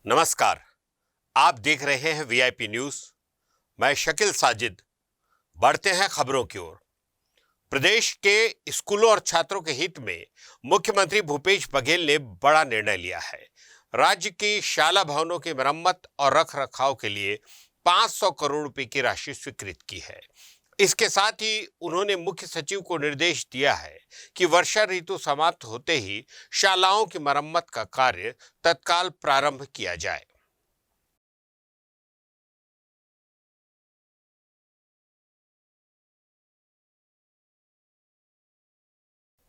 नमस्कार। आप देख रहे हैं वीआईपी न्यूज। मैं शकील साजिद। बढ़ते हैं खबरों की ओर। प्रदेश के स्कूलों और छात्रों के हित में मुख्यमंत्री भूपेश बघेल ने बड़ा निर्णय लिया है। राज्य की शाला भवनों की मरम्मत और रख रखाव के लिए 500 करोड़ रुपए की राशि स्वीकृत की है। इसके साथ ही उन्होंने मुख्य सचिव को निर्देश दिया है कि वर्षा ऋतु समाप्त होते ही शालाओं की मरम्मत का कार्य तत्काल प्रारंभ किया जाए।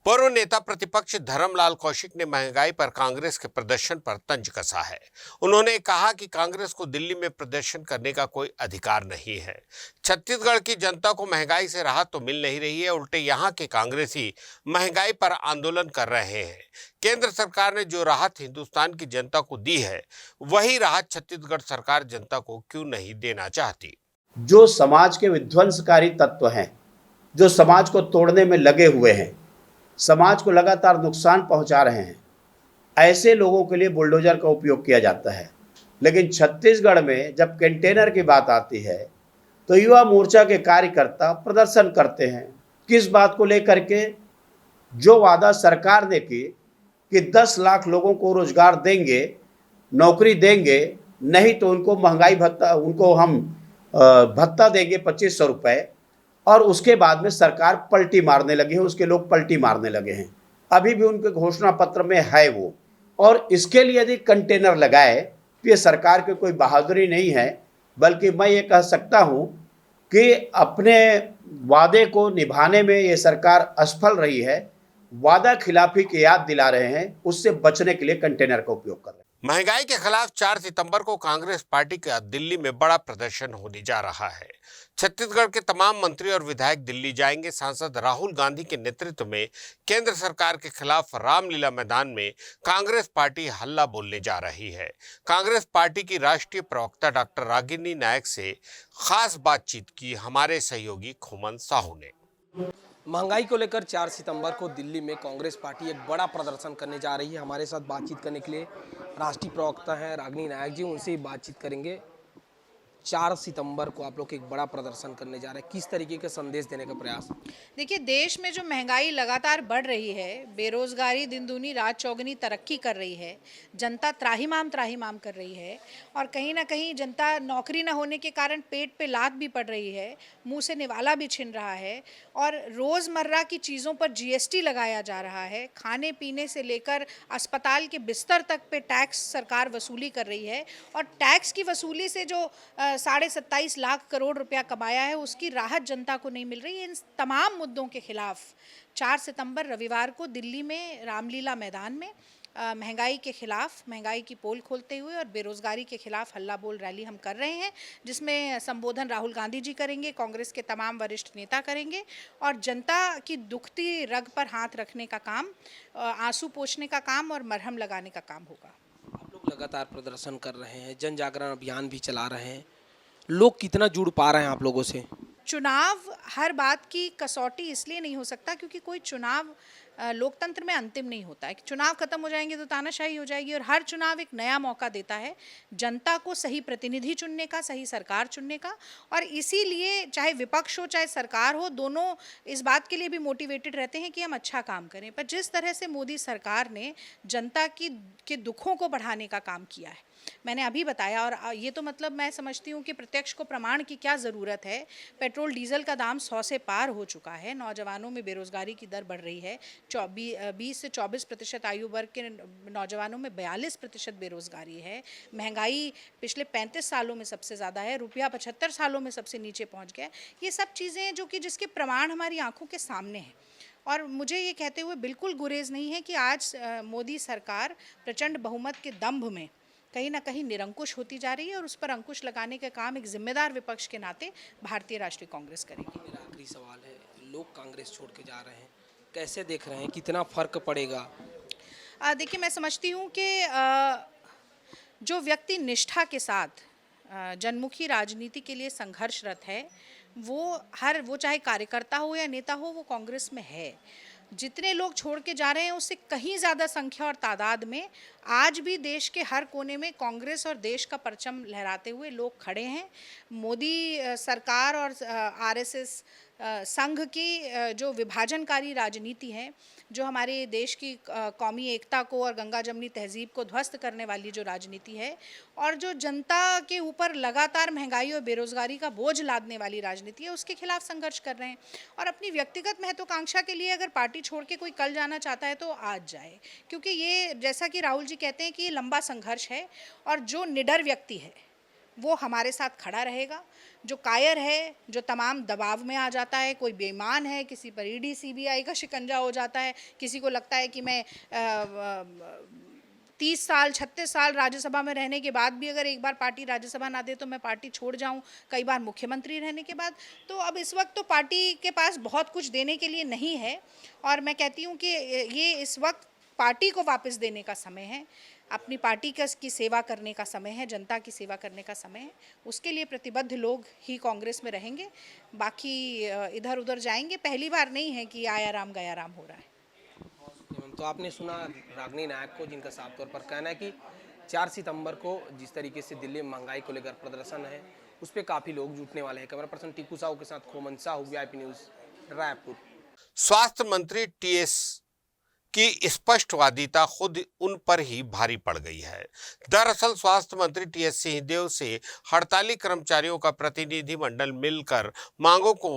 पूर्व नेता प्रतिपक्ष धर्मलाल कौशिक ने महंगाई पर कांग्रेस के प्रदर्शन पर तंज कसा है। उन्होंने कहा कि कांग्रेस को दिल्ली में प्रदर्शन करने का कोई अधिकार नहीं है। छत्तीसगढ़ की जनता को महंगाई से राहत तो मिल नहीं रही है, उल्टे यहाँ के कांग्रेसी महंगाई पर आंदोलन कर रहे हैं। केंद्र सरकार ने जो राहत हिंदुस्तान की जनता को दी है, वही राहत छत्तीसगढ़ सरकार जनता को क्यों नहीं देना चाहती। जो समाज के विध्वंसकारी तत्व हैं, जो समाज को तोड़ने में लगे हुए हैं, समाज को लगातार नुकसान पहुंचा रहे हैं, ऐसे लोगों के लिए बुलडोजर का उपयोग किया जाता है। लेकिन छत्तीसगढ़ में जब कंटेनर की बात आती है तो युवा मोर्चा के कार्यकर्ता प्रदर्शन करते हैं। किस बात को लेकर के? जो वादा सरकार ने कि 10 लाख लोगों को रोजगार देंगे, नौकरी देंगे, नहीं तो उनको महंगाई भत्ता, उनको हम भत्ता देंगे 2500 रुपये, और उसके बाद में सरकार पलटी मारने लगे हैं, उसके लोग पलटी मारने लगे हैं। अभी भी उनके घोषणा पत्र में है वो। और इसके लिए यदि कंटेनर लगाए तो ये सरकार की कोई बहादुरी नहीं है, बल्कि मैं ये कह सकता हूँ कि अपने वादे को निभाने में ये सरकार असफल रही है। वादा खिलाफी की याद दिला रहे हैं, उससे बचने के लिए कंटेनर का उपयोग कर रहे हैं। महंगाई के खिलाफ 4 सितंबर को कांग्रेस पार्टी का दिल्ली में बड़ा प्रदर्शन होने जा रहा है। छत्तीसगढ़ के तमाम मंत्री और विधायक दिल्ली जाएंगे। सांसद राहुल गांधी के नेतृत्व में केंद्र सरकार के खिलाफ रामलीला मैदान में कांग्रेस पार्टी हल्ला बोलने जा रही है। कांग्रेस पार्टी की राष्ट्रीय प्रवक्ता डॉक्टर रागिनी नायक से खास बातचीत की हमारे सहयोगी खुमन साहू ने। महंगाई को लेकर 4 सितंबर को दिल्ली में कांग्रेस पार्टी एक बड़ा प्रदर्शन करने जा रही है। हमारे साथ बातचीत करने के लिए राष्ट्रीय प्रवक्ता हैं रागिनी नायक जी, उनसे ही बातचीत करेंगे। 4 सितंबर को आप लोग एक बड़ा प्रदर्शन करने जा रहे हैं, किस तरीके का संदेश देने का प्रयास? देखिए, देश में जो महंगाई लगातार बढ़ रही है, बेरोजगारी दिन दूनी रात चौगुनी तरक्की कर रही है, जनता त्राहिमाम कर रही है, और कहीं ना कहीं जनता नौकरी न होने के कारण पेट पे लात भी पड़ रही है, मुंह से निवाला भी छिन रहा है, और रोज़मर्रा की चीज़ों पर जीएसटी लगाया जा रहा है। खाने पीने से लेकर अस्पताल के बिस्तर तक पे टैक्स सरकार वसूली कर रही है, और टैक्स की वसूली से जो 27.5 लाख करोड़ रुपया कमाया है, उसकी राहत जनता को नहीं मिल रही है। इन तमाम मुद्दों के खिलाफ 4 सितंबर रविवार को दिल्ली में रामलीला मैदान में महंगाई के खिलाफ, महंगाई की पोल खोलते हुए और बेरोजगारी के खिलाफ हल्ला बोल रैली हम कर रहे हैं, जिसमें संबोधन राहुल गांधी जी करेंगे, कांग्रेस के तमाम वरिष्ठ नेता करेंगे, और जनता की दुखती रग पर हाथ रखने का काम, आंसू पोंछने का काम और मरहम लगाने का काम होगा। आप लोग लगातार प्रदर्शन कर रहे हैं, जन जागरण अभियान भी चला रहे हैं, लोग कितना जुड़ पा रहे हैं आप लोगों से? चुनाव हर बात की कसौटी इसलिए नहीं हो सकता क्योंकि कोई चुनाव लोकतंत्र में अंतिम नहीं होता है। चुनाव खत्म हो जाएंगे तो तानाशाही हो जाएगी, और हर चुनाव एक नया मौका देता है जनता को सही प्रतिनिधि चुनने का, सही सरकार चुनने का। और इसीलिए चाहे विपक्ष हो चाहे सरकार हो, दोनों इस बात के लिए भी मोटिवेटेड रहते हैं कि हम अच्छा काम करें। पर जिस तरह से मोदी सरकार ने जनता के दुखों को बढ़ाने का काम किया है, मैंने अभी बताया, और ये तो मतलब मैं समझती हूँ कि प्रत्यक्ष को प्रमाण की क्या ज़रूरत है। पेट्रोल डीजल का दाम 100 से पार हो चुका है, नौजवानों में बेरोजगारी की दर बढ़ रही है, 20 से 24% आयु वर्ग के नौजवानों में 42% बेरोजगारी है, महंगाई पिछले 35 सालों में सबसे ज़्यादा है, रुपया 75 सालों में सबसे नीचे पहुँच गया। ये सब चीज़ें हैं जो कि जिसके प्रमाण हमारी आंखों के सामने हैं। और मुझे ये कहते हुए बिल्कुल गुरेज नहीं है कि आज मोदी सरकार प्रचंड बहुमत के दंभ में कहीं ना कहीं निरंकुश होती जा रही है, और उस पर अंकुश लगाने का काम एक जिम्मेदार विपक्ष के नाते भारतीय राष्ट्रीय कांग्रेस करेगी। मेरा आखिरी सवाल है, लोग कांग्रेस छोड़ के जा रहे हैं, कैसे देख रहे हैं, कितना फर्क पड़ेगा? देखिए, मैं समझती हूँ कि जो व्यक्ति निष्ठा के साथ जनमुखी राजनीति के लिए संघर्षरत है, वो चाहे कार्यकर्ता हो या नेता हो, वो कांग्रेस में है। जितने लोग छोड़ के जा रहे हैं उससे कहीं ज़्यादा संख्या और तादाद में आज भी देश के हर कोने में कांग्रेस और देश का परचम लहराते हुए लोग खड़े हैं। मोदी सरकार और आरएसएस संघ की जो विभाजनकारी राजनीति है, जो हमारे देश की कौमी एकता को और गंगा जमनी तहजीब को ध्वस्त करने वाली जो राजनीति है, और जो जनता के ऊपर लगातार महंगाई और बेरोजगारी का बोझ लादने वाली राजनीति है, उसके खिलाफ संघर्ष कर रहे हैं। और अपनी व्यक्तिगत महत्वाकांक्षा के लिए अगर पार्टी छोड़ के कोई कल जाना चाहता है तो आज जाए, क्योंकि ये जैसा कि राहुल जी कहते हैं कि ये लंबा संघर्ष है, और जो निडर व्यक्ति है वो हमारे साथ खड़ा रहेगा। जो कायर है, जो तमाम दबाव में आ जाता है, कोई बेईमान है, किसी पर ईडी सीबीआई का शिकंजा हो जाता है, किसी को लगता है कि मैं 30 साल 36 साल राज्यसभा में रहने के बाद भी अगर एक बार पार्टी राज्यसभा ना दे तो मैं पार्टी छोड़ जाऊं, कई बार मुख्यमंत्री रहने के बाद, तो अब इस वक्त तो पार्टी के पास बहुत कुछ देने के लिए नहीं है। और मैं कहती हूं कि ये इस वक्त पार्टी को वापस देने का समय है, अपनी पार्टी की सेवा करने का समय है, जनता की सेवा करने का समय है। उसके लिए प्रतिबद्ध लोग ही कांग्रेस में रहेंगे, बाकी इधर उधर जाएंगे। पहली बार नहीं है कि आया राम गया राम हो रहा है। तो आपने सुना रागिनी नायक को, जिनका साफ तौर पर कहना है कि 4 सितंबर को जिस तरीके से दिल्ली में महंगाई को लेकर प्रदर्शन है, उस पर काफ़ी लोग जुटने वाले हैं। कैमरा पर्सन टीकू साहू के साथ खोमन साहू, वीआईपी न्यूज़, रायपुर। स्वास्थ्य मंत्री टीएस की स्पष्टवादिता खुद उन पर ही भारी पड़ गई है। दरअसल स्वास्थ्य मंत्री टीएस सिंहदेव से हड़ताली कर्मचारियों का प्रतिनिधिमंडल मिलकर मांगों को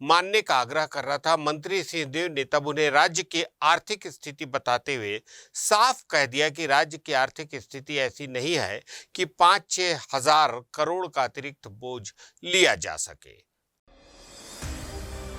मानने का आग्रह कर रहा था। मंत्री सिंहदेव ने तब उन्हें राज्य की आर्थिक स्थिति बताते हुए साफ कह दिया कि राज्य की आर्थिक स्थिति ऐसी नहीं है कि 5-6 हजार करोड़ का अतिरिक्त बोझ लिया जा सके।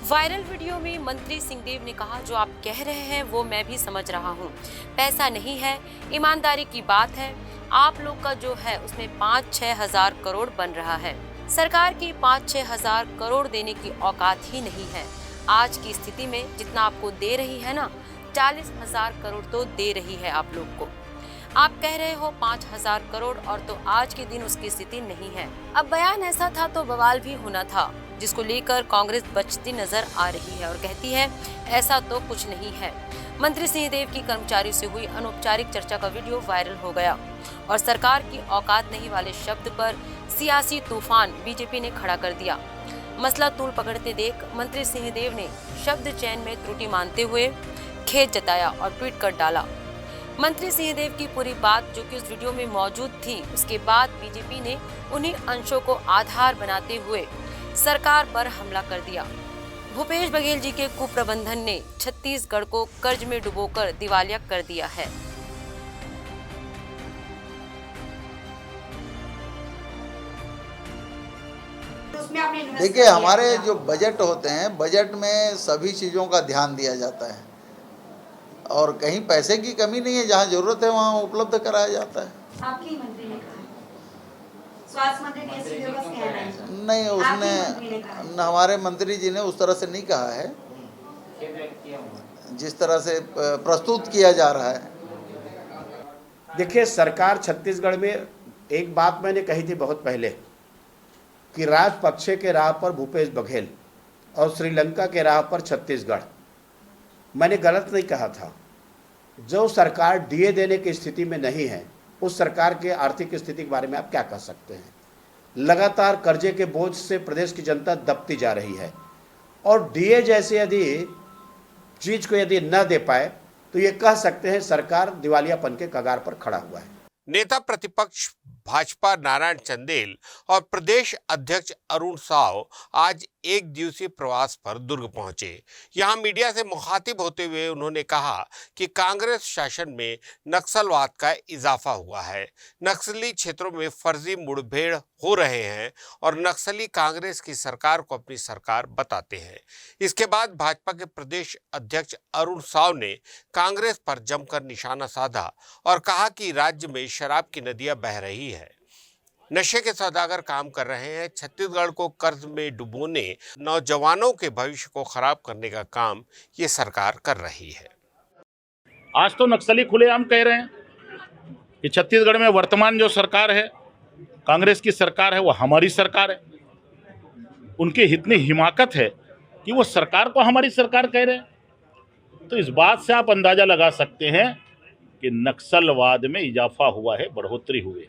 वायरल वीडियो में मंत्री सिंहदेव ने कहा, जो आप कह रहे हैं वो मैं भी समझ रहा हूँ, पैसा नहीं है, ईमानदारी की बात है, आप लोग का जो है उसमें 5-6 हजार करोड़ बन रहा है। सरकार की 5-6 हजार करोड़ देने की औकात ही नहीं है। आज की स्थिति में जितना आपको दे रही है ना, 40,000 करोड़ तो दे रही है आप लोग को। आप कह रहे हो 5,000 करोड़, और तो आज के दिन उसकी स्थिति नहीं है। अब बयान ऐसा था तो बवाल भी होना था, जिसको लेकर कांग्रेस बचती नजर आ रही है और कहती है ऐसा तो कुछ नहीं है। मंत्री सिंहदेव की कर्मचारी से हुई अनौपचारिक चर्चा का वीडियो वायरल हो गया और सरकार की औकात नहीं वाले शब्द पर सियासी तूफान बीजेपी ने खड़ा कर दिया। मसला तूल पकड़ते देख मंत्री सिंहदेव ने शब्द चयन में त्रुटि मानते हुए खेद जताया और ट्वीट कर डाला। मंत्री सिंहदेव की पूरी बात जो कि उस वीडियो में मौजूद थी, उसके बाद बीजेपी ने उन्हीं अंशों को आधार बनाते हुए सरकार पर हमला कर दिया। भूपेश बघेल जी के कुप्रबंधन ने छत्तीसगढ़ को कर्ज में डुबोकर दिवालिया कर दिया है। देखिए, हमारे जो बजट होते हैं, बजट में सभी चीज़ों का ध्यान दिया जाता है और कहीं पैसे की कमी नहीं है। जहाँ जरूरत है वहाँ उपलब्ध कराया जाता है। आपके मंत्री ने कहा, स्वास्थ्य मंत्री ने ऐसी व्यवस्था कहना है। नहीं, उसने हमारे मंत्री जी ने उस तरह से नहीं कहा है जिस तरह से प्रस्तुत किया जा रहा है। देखिए, सरकार छत्तीसगढ़ में, एक बात मैंने कही थी बहुत पहले कि राजपक्षे के राह पर भूपेश बघेल और श्रीलंका के राह पर छत्तीसगढ़। मैंने गलत नहीं कहा था। जो सरकार डीए देने की स्थिति में नहीं है, उस सरकार के आर्थिक स्थिति के बारे में आप क्या कह सकते हैं। लगातार कर्जे के बोझ से प्रदेश की जनता दबती जा रही है और डीए जैसे यदि चीज को यदि न दे पाए तो ये कह सकते हैं सरकार दिवालियापन के कगार पर खड़ा हुआ है। नेता प्रतिपक्ष भाजपा नारायण चंदेल और प्रदेश अध्यक्ष अरुण साव आज एक दिवसीय प्रवास पर दुर्ग पहुंचे। यहां मीडिया से मुखातिब होते हुए उन्होंने कहा कि कांग्रेस शासन में नक्सलवाद का इजाफा हुआ है, नक्सली क्षेत्रों में फर्जी मुठभेड़ हो रहे हैं और नक्सली कांग्रेस की सरकार को अपनी सरकार बताते हैं। इसके बाद भाजपा के प्रदेश अध्यक्ष अरुण साव ने कांग्रेस पर जमकर निशाना साधा और कहा कि राज्य में शराब की नदियां बह रही है, नशे के सौदागर काम कर रहे हैं, छत्तीसगढ़ को कर्ज में डुबोने, नौजवानों के भविष्य को खराब करने का काम ये सरकार कर रही है। आज तो नक्सली खुलेआम कह रहे हैं कि छत्तीसगढ़ में वर्तमान जो सरकार है, कांग्रेस की सरकार है, वो हमारी सरकार है। उनकी इतनी हिमाकत है कि वो सरकार को हमारी सरकार कह रहे हैं। तो इस बात से आप अंदाजा लगा सकते हैं कि नक्सलवाद में इजाफा हुआ है, बढ़ोतरी हुई है,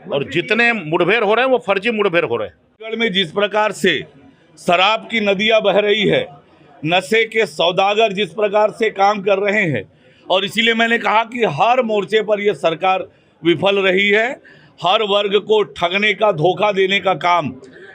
और जितने मुठभेड़ हो रहे हैं वो फर्जी मुठभेड़ हो रहे हैं। छत्तीसगढ़ में जिस प्रकार से शराब की नदियां बह रही है, नशे के सौदागर जिस प्रकार से काम कर रहे हैं, और इसीलिए मैंने कहा कि हर मोर्चे पर यह सरकार विफल रही है। हर वर्ग को ठगने का, धोखा देने का काम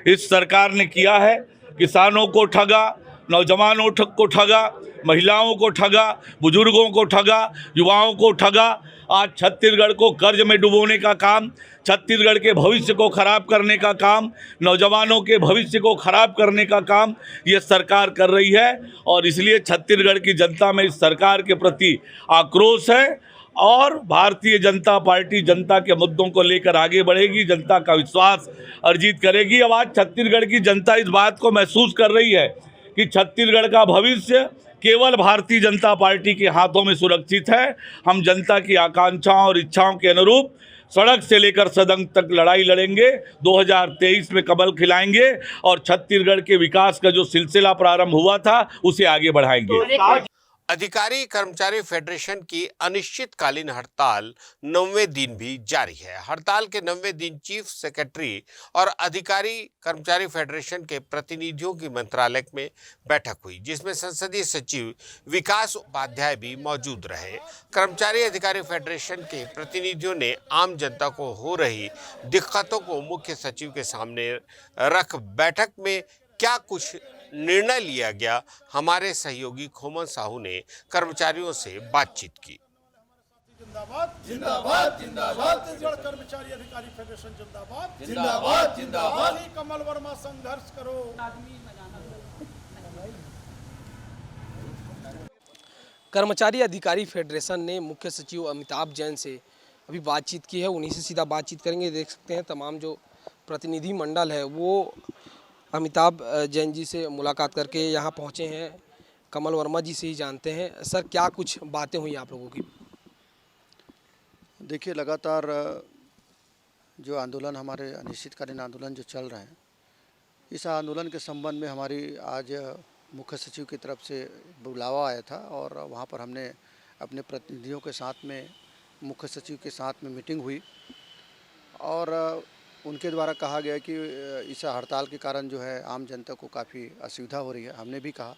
इस सरकार ने किया है। किसानों को ठगा, नौजवानों को ठगा, महिलाओं को ठगा, बुजुर्गों को ठगा, युवाओं को ठगा। आज छत्तीसगढ़ को कर्ज में डुबोने का काम, छत्तीसगढ़ के भविष्य को खराब करने का काम, नौजवानों के भविष्य को खराब करने का काम ये सरकार कर रही है। और इसलिए छत्तीसगढ़ की जनता में इस सरकार के प्रति आक्रोश है, और भारतीय जनता पार्टी जनता के मुद्दों को लेकर आगे बढ़ेगी, जनता का विश्वास अर्जित करेगी। अब आज छत्तीसगढ़ की जनता इस बात को महसूस कर रही है कि छत्तीसगढ़ का भविष्य केवल भारतीय जनता पार्टी के हाथों में सुरक्षित है। हम जनता की आकांक्षाओं और इच्छाओं के अनुरूप सड़क से लेकर सदन तक लड़ाई लड़ेंगे, 2023 में कमल खिलाएंगे और छत्तीसगढ़ के विकास का जो सिलसिला प्रारंभ हुआ था उसे आगे बढ़ाएंगे। अधिकारी कर्मचारी फेडरेशन की अनिश्चितकालीन हड़ताल 9वें दिन भी जारी है। हड़ताल के 9वें दिन चीफ सेक्रेटरी और अधिकारी कर्मचारी फेडरेशन के प्रतिनिधियों की मंत्रालय में बैठक हुई, जिसमें संसदीय सचिव विकास उपाध्याय भी मौजूद रहे। कर्मचारी अधिकारी फेडरेशन के प्रतिनिधियों ने आम जनता को हो रही दिक्कतों को मुख्य सचिव के सामने रख बैठक में क्या कुछ निर्णय लिया गया, हमारे सहयोगी खोमन साहू ने कर्मचारियों से बातचीत की। जिंदाबाद जिंदाबाद जिंदाबाद छत्तीसगढ़ कर्मचारी अधिकारी फेडरेशन जिंदाबाद जिंदाबाद जिंदाबाद। कमल वर्मा संघर्ष करो। कर्मचारी अधिकारी फेडरेशन ने मुख्य सचिव अमिताभ जैन से अभी बातचीत की है, उन्हीं से सीधा बातचीत करेंगे। देख सकते हैं तमाम जो प्रतिनिधि मंडल है वो अमिताभ जैन जी से मुलाकात करके यहाँ पहुँचे हैं। कमल वर्मा जी से ही जानते हैं। सर, क्या कुछ बातें हुई आप लोगों की? देखिए, लगातार जो आंदोलन, हमारे अनिश्चितकालीन आंदोलन जो चल रहे हैं, इस आंदोलन के संबंध में हमारी आज मुख्य सचिव की तरफ से बुलावा आया था और वहाँ पर हमने अपने प्रतिनिधियों के साथ में, मुख्य सचिव के साथ में मीटिंग हुई और उनके द्वारा कहा गया कि इस हड़ताल के कारण जो है आम जनता को काफ़ी असुविधा हो रही है। हमने भी कहा,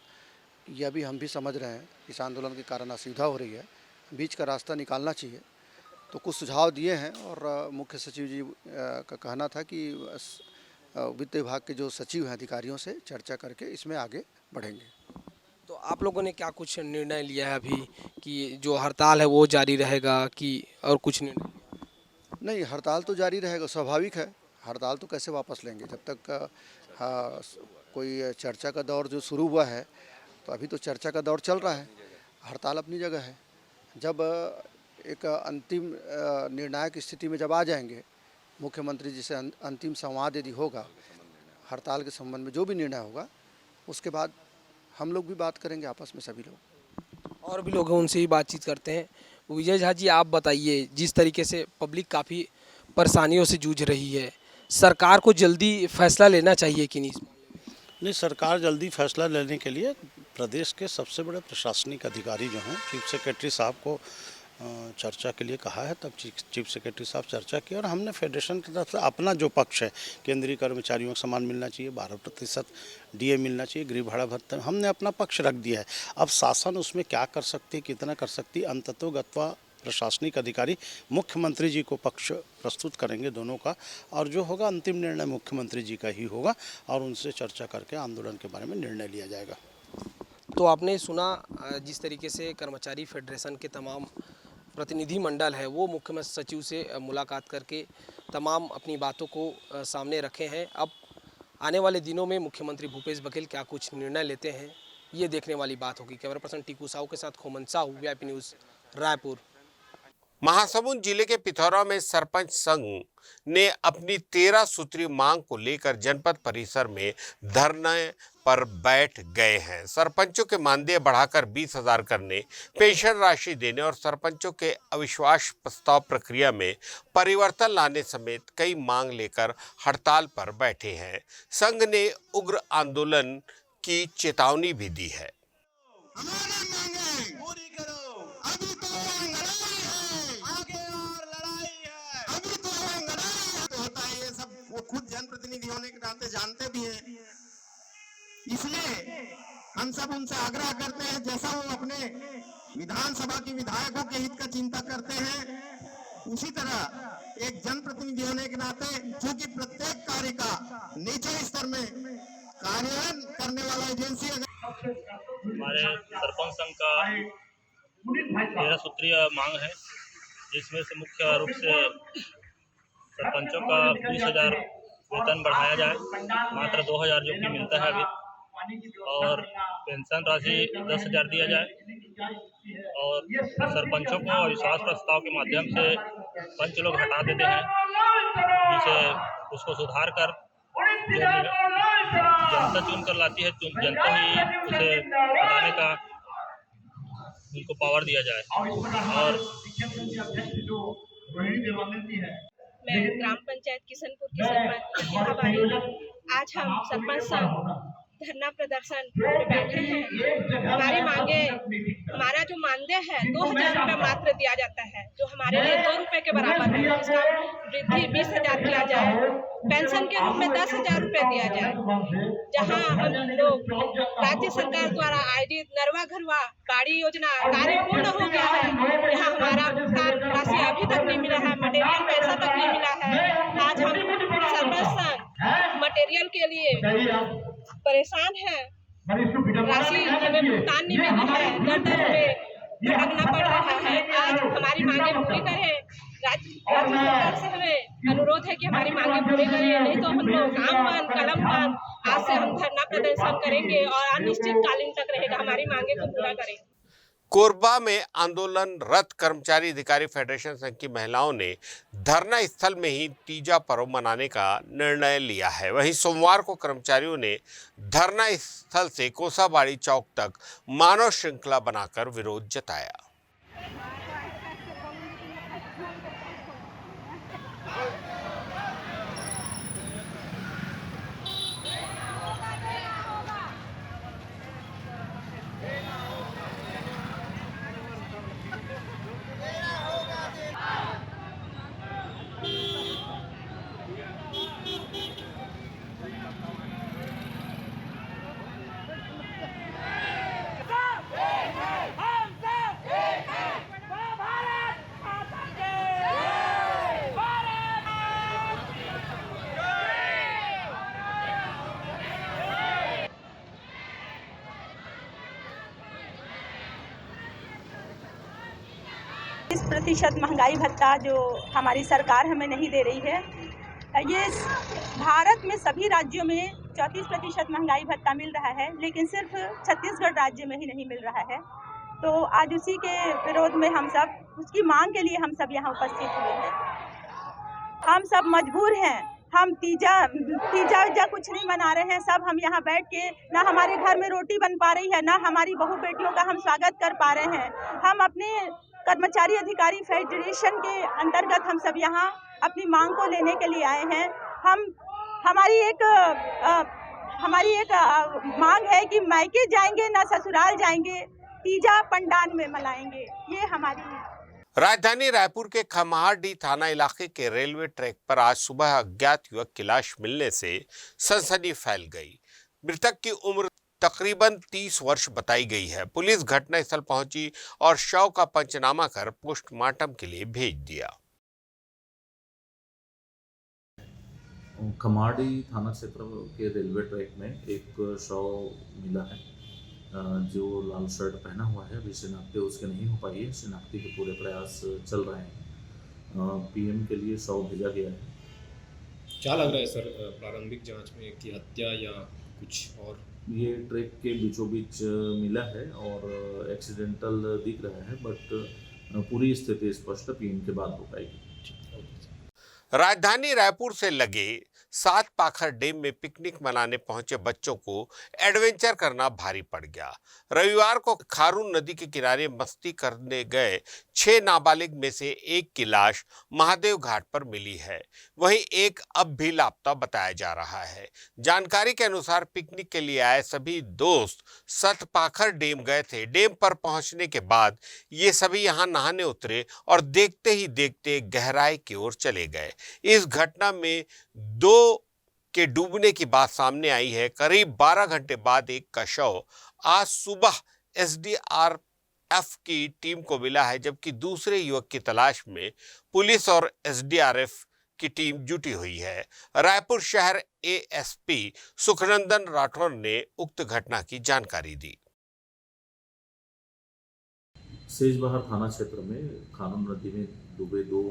यह भी हम भी समझ रहे हैं, इस आंदोलन के कारण असुविधा हो रही है, बीच का रास्ता निकालना चाहिए। तो कुछ सुझाव दिए हैं और मुख्य सचिव जी का कहना था कि वित्त विभाग के जो सचिव हैं अधिकारियों से चर्चा करके इसमें आगे बढ़ेंगे। तो आप लोगों ने क्या कुछ निर्णय लिया है अभी कि जो हड़ताल है वो जारी रहेगा कि और कुछ निर्णय? नहीं, हड़ताल तो जारी रहेगा, स्वाभाविक है। हड़ताल तो कैसे वापस लेंगे जब तक कोई चर्चा का दौर जो शुरू हुआ है, तो अभी तो चर्चा का दौर चल रहा है। हड़ताल अपनी जगह है। जब एक अंतिम निर्णायक स्थिति में जब आ जाएंगे, मुख्यमंत्री जी से अंतिम संवाद यदि होगा हड़ताल के संबंध में, जो भी निर्णय होगा उसके बाद हम लोग भी बात करेंगे आपस में, सभी लोग। और भी लोग हैं, उनसे ही बातचीत करते हैं। विजय झा जी, आप बताइए, जिस तरीके से पब्लिक काफ़ी परेशानियों से जूझ रही है, सरकार को जल्दी फैसला लेना चाहिए कि नहीं? नहीं, सरकार जल्दी फैसला लेने के लिए प्रदेश के सबसे बड़े प्रशासनिक अधिकारी जो हैं, चीफ सेक्रेटरी साहब को चर्चा के लिए कहा है। तब चीफ सेक्रेटरी साहब चर्चा की और हमने फेडरेशन की तरफ से अपना जो पक्ष है, केंद्रीय कर्मचारियों को समान मिलना चाहिए, 12% डीए मिलना चाहिए, गृह भाड़ा भत्ता, हमने अपना पक्ष रख दिया है। अब शासन उसमें क्या कर सकती है, कितना कर सकती है, अंततोगत्वा प्रशासनिक अधिकारी मुख्यमंत्री जी को पक्ष प्रस्तुत करेंगे दोनों का, और जो होगा अंतिम निर्णय मुख्यमंत्री जी का ही होगा और उनसे चर्चा करके आंदोलन के बारे में निर्णय लिया जाएगा। तो आपने सुना जिस तरीके से कर्मचारी फेडरेशन के तमाम प्रतिनिधि मंडल है वो मुख्य सचिव से मुलाकात करके तमाम अपनी बातों को सामने रखे हैं। अब आने वाले दिनों में मुख्यमंत्री भूपेश बघेल क्या कुछ निर्णय लेते हैं, ये देखने वाली बात होगी। कैमरा पर्सन टीकू साहू के साथ खोमन साहू, वीआईपी न्यूज़, रायपुर। महासमुंद जिले के पिथौरा में सरपंच संघ ने अपनी 13 सूत्रीय मांग को लेकर जनपद परिसर में धरने पर बैठ गए हैं। सरपंचों के मानदेय बढ़ाकर 20,000 करने, पेंशन राशि देने और सरपंचों के अविश्वास प्रस्ताव प्रक्रिया में परिवर्तन लाने समेत कई मांग लेकर हड़ताल पर बैठे हैं। संघ ने उग्र आंदोलन की चेतावनी भी दी है। हमारी मांगे पूरी करो। अभी तो लड़ाई है, आगे और लड़ाई है। अभी तो लड़ाई तो होता है, ये सब वो खुद जनप्रतिनिधि होने के नाते जानते भी हैं। इसलिए हम सब उनसे आग्रह करते हैं, जैसा वो अपने विधानसभा के विधायकों के हित का चिंता करते हैं, उसी तरह एक जनप्रतिनिधि होने के नाते क्योंकि प्रत्येक कार्य का निचले स्तर में कार्यान्वयन करने वाला एजेंसी हमारे सरपंच संघ का 13 सूत्रीय मांग है, जिसमें से मुख्य रूप से सरपंचों का 20,000 वेतन बढ़ाया जाए, मात्र 2,000 जो कि मिलता है अभी, और पेंशन राशि 10,000 दिया जाए, और सरपंचों को अविश्वास प्रस्ताव के माध्यम से पंच लोग हटा देते हैं, जिसे उसको सुधार कर जो जनता चुन कर लाती है, जनता ही उसे हटाने का उनको पावर दिया जाए। और मैं ग्राम पंचायत किशनपुर की सरपंच यहाँ बारी। आज हम सरपंच संघ धरना प्रदर्शन में बैठे हैं। हमारी मांगे, हमारा जो मानदेय है 2,000 रुपये मात्र दिया जाता है, जो हमारे लिए 2 रुपये के बराबर है, जिसका वृद्धि 20,000 किया जाए, पेंशन के रूप में 10,000 रुपये दिया जाए। जहां हम लोग राज्य सरकार द्वारा आयोजित नरवा घरवा गाड़ी योजना कार्य पूर्ण हो गया है, यहाँ हमारा भुगतान राशि अभी तक नहीं मिला है, मटेरियल पैसा तक नहीं मिला है। आज हम सरपंच संघ मटेरियल के लिए परेशान है, राशि हमें भुगतान नहीं मिल रहा है, दर में भटकना पड़ रहा है। आज हमारी मांगे पूरी करें, राज्य सरकार से हमें अनुरोध है कि हमारी मांगे पूरी करें, नहीं तो हम लोग काम बंद कलम बंद आज से हम धरना प्रदर्शन करेंगे और अनिश्चितकालीन तक रहेगा। हमारी मांगे को पूरा करें। कोरबा में आंदोलनरत कर्मचारी अधिकारी फेडरेशन संघ की महिलाओं ने धरना स्थल में ही तीजा पर्व मनाने का निर्णय लिया है। वहीं सोमवार को कर्मचारियों ने धरना स्थल से कोसाबाड़ी चौक तक मानव श्रृंखला बनाकर विरोध जताया। % महंगाई भत्ता जो हमारी सरकार हमें नहीं दे रही है, ये भारत में सभी राज्यों में 34% महंगाई भत्ता मिल रहा है, लेकिन सिर्फ छत्तीसगढ़ राज्य में ही नहीं मिल रहा है। तो आज उसी के विरोध में हम सब, उसकी मांग के लिए हम सब यहाँ उपस्थित हुए हैं। हम सब मजबूर हैं, हम तीजा कुछ नहीं मना रहे हैं। सब हम यहाँ बैठ के, ना हमारे घर में रोटी बन पा रही है, ना हमारी बहू बेटियों का हम स्वागत कर पा रहे हैं। हम अपने कर्मचारी अधिकारी फेडरेशन के अंतर्गत हम सब यहाँ अपनी मांग को लेने के लिए आए हैं। हमारी एक मांग है कि मायके जाएंगे ना ससुराल जाएंगे, तीजा पंडाल में मनाएंगे, ये हमारी। राजधानी रायपुर के खम्हारडीह थाना इलाके के रेलवे ट्रैक पर आज सुबह अज्ञात युवक की लाश मिलने से सनसनी फैल गई। मृतक की उम्र तकरीबन 30 वर्ष बताई गई है। पुलिस घटनास्थल पहुंची और शव का पंचनामा कर पोस्टमार्टम के लिए भेज दिया। खम्हारडीह थाना क्षेत्र के रेलवे ट्रैक में एक शव मिला है, जो लाल शर्ट पहना हुआ है। अभी शिनाख्ती उसके नहीं हो पाई है, शिनाख्ती के पूरे प्रयास चल रहे हैं। पीएम के लिए शव भेजा गया है। क्या लग रहा है सर प्रारंभिक जांच में कि हत्या या कुछ और? ये ट्रैक के बीचों बीच मिला है और एक्सीडेंटल दिख रहा है, बट पूरी स्थिति स्पष्ट पीएम के बाद हो पाएगी। राजधानी रायपुर से लगे सात पाखर डैम में पिकनिक मनाने पहुंचे बच्चों को एडवेंचर करना भारी पड़ गया। रविवार को खारून नदी के किनारे मस्ती करने गए 6 नाबालिग में से एक की लाश महादेव घाट पर मिली है। वहीं एक अब भी लापता बताया जा रहा है। जानकारी के अनुसार पिकनिक के लिए आए सभी दोस्त सतपाखर डैम गए थे। डैम पर पहुंचने के बाद ये सभी यहां नहाने उतरे और देखते ही देखते गहराई की ओर चले गए। इस घटना में 2 के डूबने की बात सामने आई है। करीब 12 घंटे बाद एक का शव आज सुबह एसडीआरएफ की टीम को मिला है, जबकि दूसरे युवक की तलाश में पुलिस और एसडीआरएफ की टीम जुटी हुई है। रायपुर शहर एएसपी सुखनंदन राठौर ने उक्त घटना की जानकारी दी। सेजबहार थाना क्षेत्र में खानून नदी में डूबे 2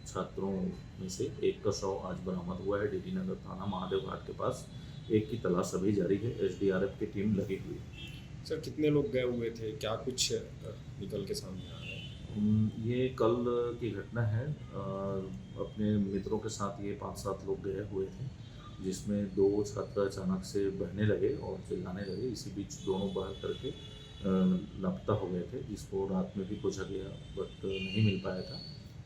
छात्रों में से एक का शव आज बरामद हुआ है। डीडी नगर थाना महादेव घाट के पास। एक की तलाश अभी जारी है। एसडीआरएफ की टीम लगी हुई है। सर कितने लोग गए हुए थे, क्या कुछ निकल के सामने आ रहा है? ये कल की घटना है। अपने मित्रों के साथ ये 5-7 लोग गए हुए थे, जिसमें 2 छात्र अचानक से बहने लगे और चिल्लाने लगे। इसी बीच दोनों बह करके लापता हो गए थे, जिसको रात में भी खोजा गया बट नहीं मिल पाया था।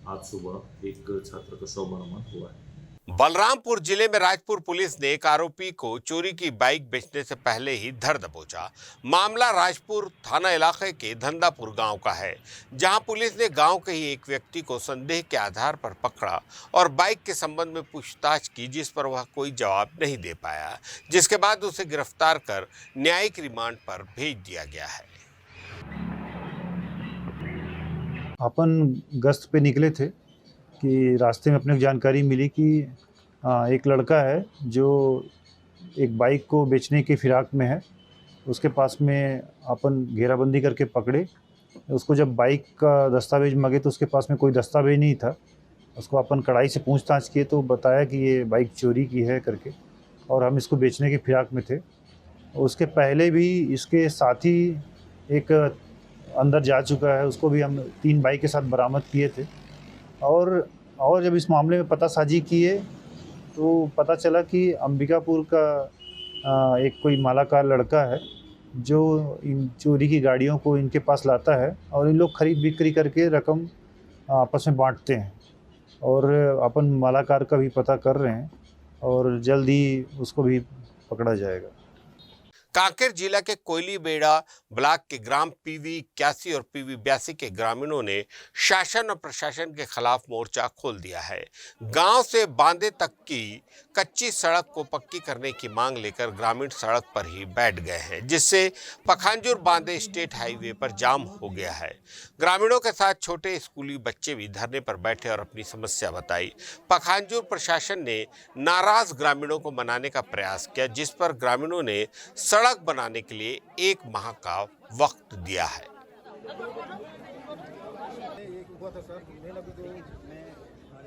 आज सुबह एक छात्र का शव बरामद हुआ है। बलरामपुर जिले में राजपुर पुलिस ने एक आरोपी को चोरी की बाइक बेचने से पहले ही धर दबोचा। मामला राजपुर थाना इलाके के धंधापुर गांव का है, जहां पुलिस ने गांव के ही एक व्यक्ति को संदेह के आधार पर पकड़ा और बाइक के संबंध में पूछताछ की, जिस पर वह कोई जवाब नहीं दे पाया, जिसके बाद उसे गिरफ्तार कर न्यायिक रिमांड पर भेज दिया गया है। अपन गश्त पे निकले थे कि रास्ते में अपने जानकारी मिली कि एक लड़का है जो एक बाइक को बेचने की फिराक में है। उसके पास में अपन घेराबंदी करके पकड़े। उसको जब बाइक का दस्तावेज मांगे तो उसके पास में कोई दस्तावेज नहीं था। उसको अपन कड़ाई से पूछताछ किए तो बताया कि ये बाइक चोरी की है करके, और हम इसको बेचने की फिराक में थे। उसके पहले भी इसके साथी एक अंदर जा चुका है, उसको भी हम 3 बाइक के साथ बरामद किए थे। और जब इस मामले में पतासाजी किए तो पता चला कि अंबिकापुर का एक कोई मालाकार लड़का है जो इन चोरी की गाड़ियों को इनके पास लाता है और इन लोग खरीद बिक्री करके रकम आपस में बांटते हैं। और अपन मालाकार का भी पता कर रहे हैं और जल्द ही उसको भी पकड़ा जाएगा। कांकेर जिला के कोयलीबेड़ा ब्लॉक के ग्राम पीवी 81 और पीवी 82 के ग्रामीणों ने शासन और प्रशासन के खिलाफ मोर्चा खोल दिया है। गांव से बांदे तक की कच्ची सड़क को पक्की करने की मांग लेकर ग्रामीण सड़क पर ही बैठ गए हैं, जिससे पखांजूर बांदे स्टेट हाईवे पर जाम हो गया है। ग्रामीणों के साथ छोटे स्कूली बच्चे भी धरने पर बैठे और अपनी समस्या बताई। पखांजूर प्रशासन ने नाराज ग्रामीणों को मनाने का प्रयास किया, जिस पर ग्रामीणों ने सड़क बनाने के लिए 1 माह का वक्त दिया है।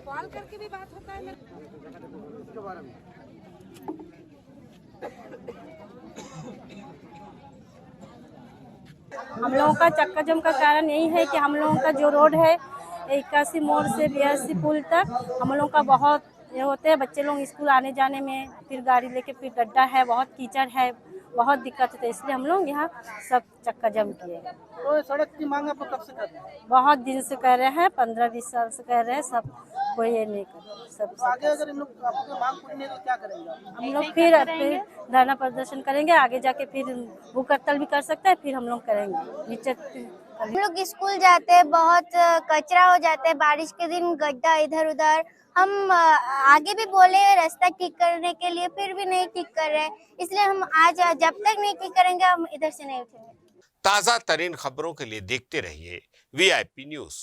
कॉल करके भी बात होता है इसके बारे में। हम लोगों का चक्का जाम का कारण यही है कि हम लोगों का जो रोड है 81 मोड़ से 82 पुल तक हम लोगों का बहुत ये होते हैं। बच्चे लोग स्कूल आने जाने में, फिर गाड़ी लेके फिर गड्ढा है, बहुत कीचड़ है, बहुत दिक्कत होती है। इसलिए हम लोग यहाँ सब चक्का जाम किए। तो सड़क की मांग आप कब से कर रहे हैं? बहुत दिन से कर रहे हैं, 15-20 साल से कर रहे हैं। सब कोई ये नहीं कर सब आगे अगर इन लोग आपकी मांग पूरी नहीं तो क्या करेंगे? हम लोग फिर धरना प्रदर्शन करेंगे। आगे जाके फिर भूख हड़ताल भी कर सकते हैं। फिर हम लोग करेंगे नीचे। हम लोग स्कूल जाते हैं, बहुत कचरा हो जाता है, बारिश के दिन गड्ढा इधर उधर। हम आगे भी बोले रास्ता ठीक करने के लिए, फिर भी नहीं ठीक कर रहे, इसलिए हम आज जब तक नहीं ठीक करेंगे हम इधर से नहीं उठेंगे। ताज़ा तरीन खबरों के लिए देखते रहिए VIP न्यूज़।